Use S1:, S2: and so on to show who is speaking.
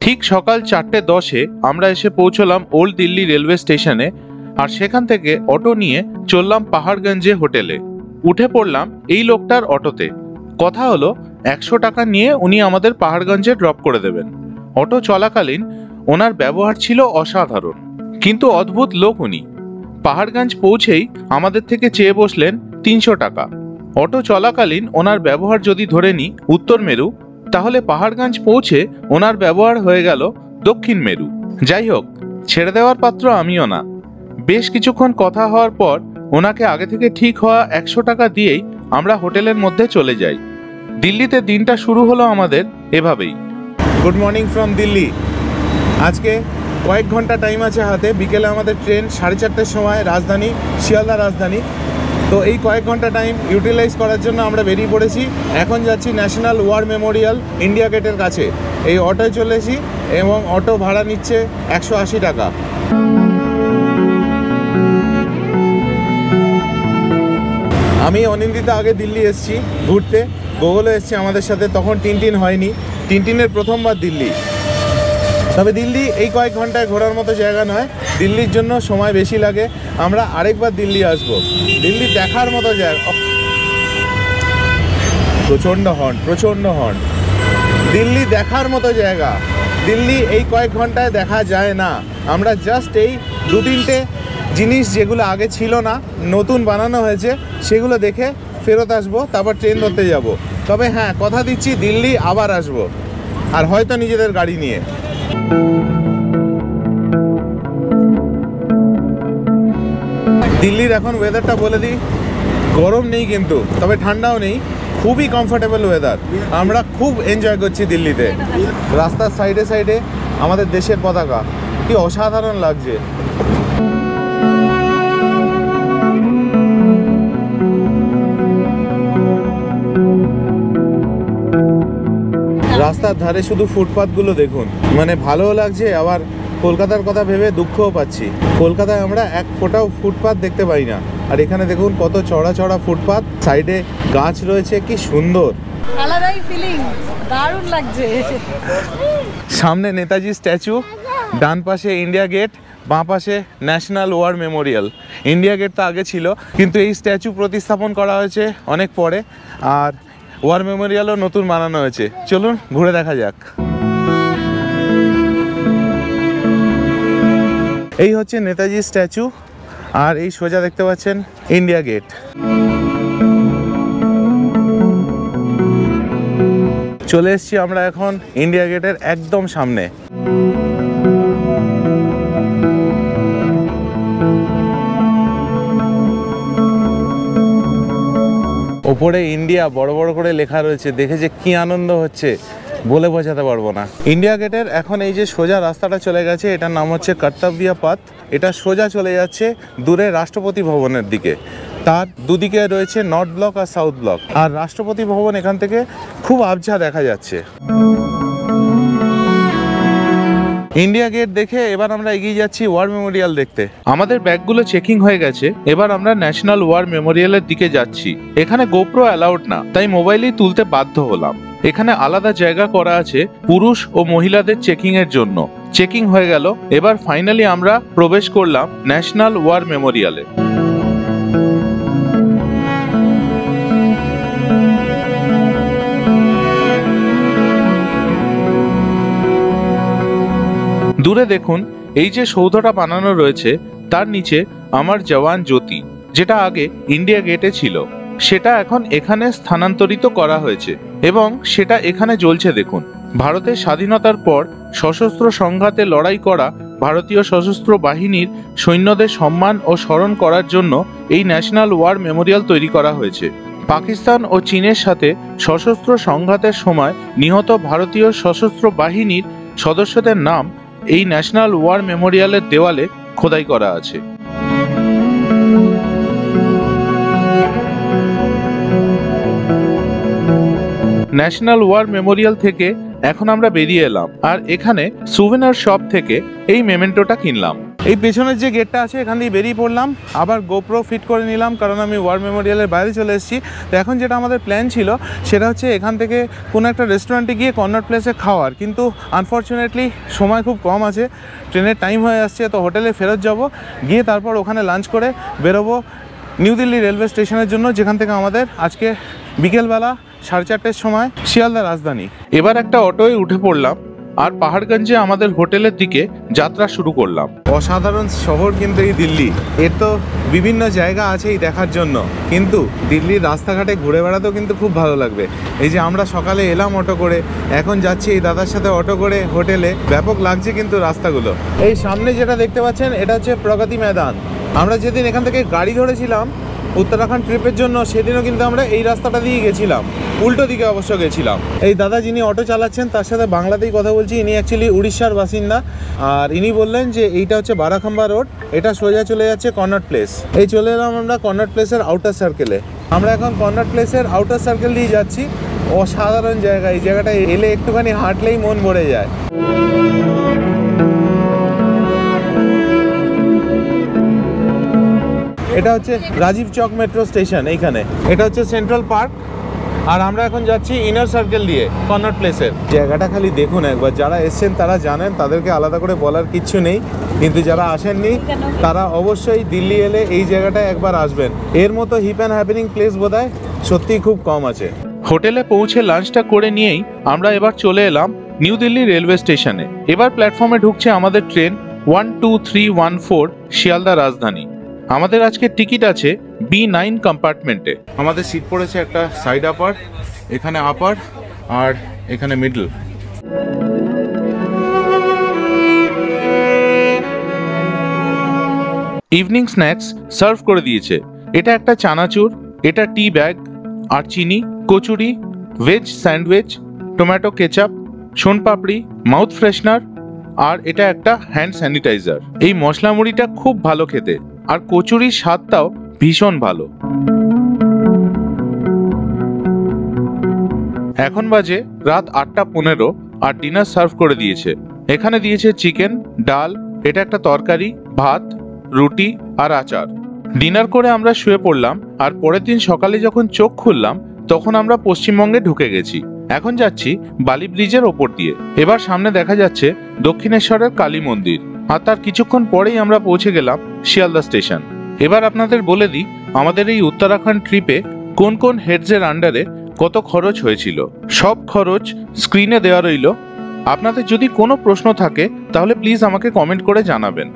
S1: ঠিক সকাল 4:10-এ আমরা এসে পৌঁছলাম ওল্ড দিল্লি রেলওয়ে স্টেশনে, আর সেখান থেকে অটো নিয়ে চললাম পাহাড়গঞ্জে হোটেলে। উঠে পড়লাম এই লোকটার অটোতে। কথা হলো 100 টাকা নিয়ে উনি আমাদের পাহাড়গঞ্জে ড্রপ করে দেবেন। অটো চলাকালীন ওনার ব্যবহার ছিল অসাধারণ, কিন্তু অদ্ভুত লোক উনি। পাহাড়গঞ্জ পৌঁছেই আমাদের থেকে চেয়ে বসলেন 300 টাকা। অটো চলাকালীন ওনার ব্যবহার যদি ধরে নিই উত্তর মেরু, তাহলে পাহাড়গঞ্জ পৌঁছে ওনার ব্যবহার হয়ে গেল দক্ষিণ মেরু। যাই হোক, ছেড়ে দেওয়ার পাত্র আমিও না। বেশ কিছুক্ষণ কথা হওয়ার পর ওনাকে আগে থেকে ঠিক হওয়া 100 টাকা দিয়েই আমরা হোটেলের মধ্যে চলে যাই। দিল্লিতে দিনটা শুরু হলো আমাদের এভাবেই।
S2: Good morning from Delhi. আজকে কয়েক ঘন্টা টাইম আছে হাতে। বিকেলে আমাদের ট্রেন 4:30-র সময় রাজধানী, শিয়ালদা রাজধানী। তো এই কয়েক ঘন্টা টাইম ইউটিলাইজ করার জন্য আমরা বেরিয়ে পড়েছি। এখন যাচ্ছি ন্যাশনাল ওয়ার মেমোরিয়াল ইন্ডিয়া গেটের কাছে। এই অটোয় চলেছি এবং অটো ভাড়া নিচ্ছে 180 টাকা। আমি অনিন্দিতা আগে দিল্লি এসেছি ঘুরতে, গোগলও এসেছি আমাদের সাথে, তখন টিনটিন হয়নি। টিনটিনের প্রথমবার দিল্লি। তবে দিল্লি এই কয়েক ঘন্টায় ঘোরার মতো জায়গা নয়, দিল্লির জন্য সময় বেশি লাগে। আমরা আরেকবার দিল্লি আসবো। দিল্লি দেখার মতো জায়গা। প্রচণ্ড হর্ন। দিল্লি দেখার মতো জায়গা। দিল্লি এই কয়েক ঘন্টায় দেখা যায় না। আমরা জাস্ট এই 2-3টে জিনিস যেগুলো আগে ছিল না, নতুন বানানো হয়েছে, সেগুলো দেখে ফেরত আসবো, তারপর ট্রেন ধরতে যাব। তবে হ্যাঁ, কথা দিচ্ছি দিল্লি আবার আসবো, আর হয়তো নিজেদের গাড়ি নিয়ে। দিল্লির এখন ওয়েদারটা বলে দিই, গরম নেই কিন্তু, তবে ঠান্ডাও নেই, খুবই কমফোর্টেবল ওয়েদার। আমরা খুব এনজয় করছি দিল্লিতে। রাস্তার সাইডে সাইডে আমাদের দেশের পতাকা, কি অসাধারণ লাগছে। রাস্তার ধারে শুধু ফুটপাথগুলো দেখুন, মানে ভালোও লাগছে, আবার কলকাতার কথা ভেবে দুঃখও পাচ্ছি। কলকাতায় আমরা এক ফোঁটাও ফুটপাথ দেখতে পাই না, আর এখানে দেখুন কত চড়া চড়া ফুটপাথ, সাইডে গাছ রয়েছে, কি সুন্দর,
S3: আলাদাই ফিলিং, দারুণ লাগছে।
S2: সামনে নেতাজি স্ট্যাচু, ডান পাশে ইন্ডিয়া গেট, বাঁ পাশে national war memorial. India Gate তো আগে ছিল, কিন্তু এই স্ট্যাচু প্রতিস্থাপন করা হয়েছে অনেক পরে, আর ওয়ার মেমোরিয়ালও নতুন বানানো হয়েছে। চলুন ঘুরে দেখা যাক। এই হচ্ছে নেতাজি স্ট্যাচু, আর এই সোজা দেখতে পাচ্ছেন ইন্ডিয়া গেট। চলে এসেছি আমরা এখন ইন্ডিয়া গেটের একদম সামনে। ওপরে ইন্ডিয়া বড় বড় করে লেখা রয়েছে, দেখে যে কি আনন্দ হচ্ছে বলে বোঝাতে পারবো না। ইন্ডিয়া গেটের এখন এই যে সোজা রাস্তাটা চলে গেছে, এটার নাম হচ্ছে কর্তব্য পথ। এটা সোজা চলে যাচ্ছে দূরে রাষ্ট্রপতি ভবনের দিকে। তার দুদিকে রয়েছে নর্থ ব্লক আর সাউথ ব্লক, আর রাষ্ট্রপতি ভবন এখান থেকে খুব আবঝা দেখা যাচ্ছে। ইন্ডিয়া গেট দেখে এবার আমরা এগিয়ে যাচ্ছি ওয়ার মেমোরিয়াল দেখতে।
S1: আমাদের ব্যাগগুলো চেকিং হয়ে গেছে, এবার আমরা ন্যাশনাল ওয়ার মেমোরিয়ালের দিকে যাচ্ছি। এখানে গোপ্রো অ্যালাউড না, তাই মোবাইলেই তুলতে বাধ্য হলাম। এখানে আলাদা জায়গা করা আছে পুরুষ ও মহিলাদের চেকিং এর জন্য। চেকিং হয়ে গেল, এবার ফাইনালি আমরা প্রবেশ করলাম ন্যাশনাল ওয়ার মেমোরিয়ালে। দূরে দেখুন এই যে সৌধটা বানানো রয়েছে, তার নিচে আমার জওয়ান জ্যোতি, যেটা আগে ইন্ডিয়া গেটে ছিল, সেটা এখন এখানে স্থানান্তরিত করা হয়েছে এবং সেটা এখানে জ্বলছে। দেখুন, ভারতের স্বাধীনতার পর সশস্ত্র সংঘাতে লড়াই করা ভারতীয় সশস্ত্র বাহিনীর সৈন্যদের সম্মান ও স্মরণ করার জন্য এই ন্যাশনাল ওয়ার মেমোরিয়াল তৈরি করা হয়েছে। পাকিস্তান ও চীনের সাথে সশস্ত্র সংঘাতের সময় নিহত ভারতীয় সশস্ত্র বাহিনীর সদস্যদের নাম এই ন্যাশনাল ওয়ার মেমোরিয়ালের দেওয়ালে খোদাই করা আছে। ন্যাশনাল ওয়ার মেমোরিয়াল থেকে এখন আমরা বেরিয়ে এলাম, আর এখানে সুভেনির শপ থেকে এই মেমেন্টোটা কিনলাম।
S2: এই পেছনের যে গেটটা আছে এখান দিয়ে বেরিয়ে পড়লাম, আবার গোপ্রো ফিট করে নিলাম কারণ আমি ওয়ার মেমোরিয়ালের বাইরে চলে এসেছি। তো এখন যেটা আমাদের প্ল্যান ছিল সেটা হচ্ছে এখান থেকে কোনো একটা রেস্টুরেন্টে গিয়ে কর্নার প্লেসে খাওয়ার, কিন্তু আনফর্চুনেটলি সময় খুব কম আছে, ট্রেনের টাইম হয়ে আসছে। তো হোটেলে ফেরত যাব, গিয়ে তারপর ওখানে লাঞ্চ করে বেরোবো নিউ দিল্লি রেলওয়ে স্টেশনের জন্য, যেখান থেকে আমাদের আজকে বিকেলবেলা 4:30 সময় শিয়ালদা রাজধানী।
S1: এবার একটা অটোয় উঠে পড়লাম আর পাহাড়গঞ্জে আমাদের হোটেলের দিকে যাত্রা শুরু করলাম।
S2: অসাধারণ শহর কিন্তু এই দিল্লি, এর তো বিভিন্ন জায়গা আছে এই দেখার জন্য, কিন্তু দিল্লির রাস্তাঘাটে ঘুরে বেড়াতেও কিন্তু খুব ভালো লাগবে। এই যে আমরা সকালে এলাম অটো করে, এখন যাচ্ছি এই দাদার সাথে অটো করে হোটেলে, ব্যাপক লাগছে কিন্তু রাস্তাগুলো। এই সামনে যেটা দেখতে পাচ্ছেন এটা হচ্ছে প্রগতি ময়দান। আমরা যেদিন এখান থেকে গাড়ি ধরেছিলাম উত্তরাখণ্ড ট্রিপের জন্য, সেদিনও কিন্তু আমরা এই রাস্তাটা দিয়ে গেছিলাম, উল্টো দিকে অবশ্য গেছিলাম। এই দাদা যিনি অটো চালাচ্ছেন তার সাথে বাংলাতেই কথা বলছি, ইনি অ্যাকচুয়ালি উড়িষ্যার বাসিন্দা, আর ইনি বললেন যে এইটা হচ্ছে বারাখাম্বা রোড, এটা সোজা চলে যাচ্ছে কর্নাট প্লেস। এই চলে এলাম আমরা কর্নাট প্লেসের আউটার সার্কেলে। আমরা এখন কর্নাট প্লেসের আউটার সার্কেল দিয়ে যাচ্ছি। অসাধারণ জায়গা, এই জায়গাটায় এলে একটুখানি হাঁটলেই মন ভরে যায়। এটা হচ্ছে রাজীব চক মেট্রো স্টেশন, এইখানে এটা হচ্ছে সেন্ট্রাল পার্ক, আর আমরা এখন যাচ্ছি ইনার সার্কেল দিয়ে কর্নাট প্লেসের। জায়গাটা খালি দেখুন একবার, যারা এসছেন তারা জানেন, তাদেরকে আলাদা করে বলার কিচ্ছু নেই, কিন্তু যারা আসেননি তারা অবশ্যই দিল্লি এলে এই জায়গাটায় একবার আসবেন। এর মতো হিপ অ্যান্ড হ্যাপেনিং প্লেস বোধহয় সত্যিই খুব কম আছে।
S1: হোটেলে পৌঁছে লাঞ্চটা করে নিয়েই আমরা এবার চলে এলাম নিউ দিল্লি রেলওয়ে স্টেশনে। এবার প্ল্যাটফর্মে ঢুকছে আমাদের ট্রেন 12314 শিয়ালদা রাজধানী। আমাদের আজকে টিকিট আছে B9 কম্পার্টমেন্টে।
S2: আমাদের সিট পড়েছে একটা সাইড আপার, এখানে আপার আর এখানে মিডল।
S1: ইভিনিং স্ন্যাক্স সার্ভ করে দিয়েছে। এটা একটা চানাচুর, এটা টি ব্যাগ আর চিনি, kachori, veg sandwich, tomato ketchup, soanpapdi, mouth freshener, আর এটা একটা হ্যান্ড স্যানিটাইজার। এই মশলা মুড়িটা খুব ভালো খেতে, আর কচুরির স্বাদটাও ভীষণ ভালো। এখন বাজে রাত 8:15 আর ডিনার সার্ভ করে দিয়েছে। এখানে দিয়েছে চিকেন, ডাল, এটা একটা তরকারি, ভাত, রুটি আর আচার। ডিনার করে আমরা শুয়ে পড়লাম, আর পরের দিন সকালে যখন চোখ খুললাম তখন আমরা পশ্চিমবঙ্গে ঢুকে গেছি। এখন যাচ্ছি বালি ব্রিজের ওপর দিয়ে। এবার সামনে দেখা যাচ্ছে দক্ষিণেশ্বরের কালী মন্দির, আর তার কিছুক্ষণ পরেই আমরা পৌঁছে গেলাম শিয়ালদা স্টেশন। এবার আপনাদের বলে দিই আমাদের এই উত্তরাখণ্ড ট্রিপে কোন কোন হেডসের আন্ডারে কত খরচ হয়েছিল। সব খরচ স্ক্রিনে দেওয়া রইল। আপনাদের যদি কোনো প্রশ্ন থাকে তাহলে প্লিজ আমাকে কমেন্ট করে জানাবেন।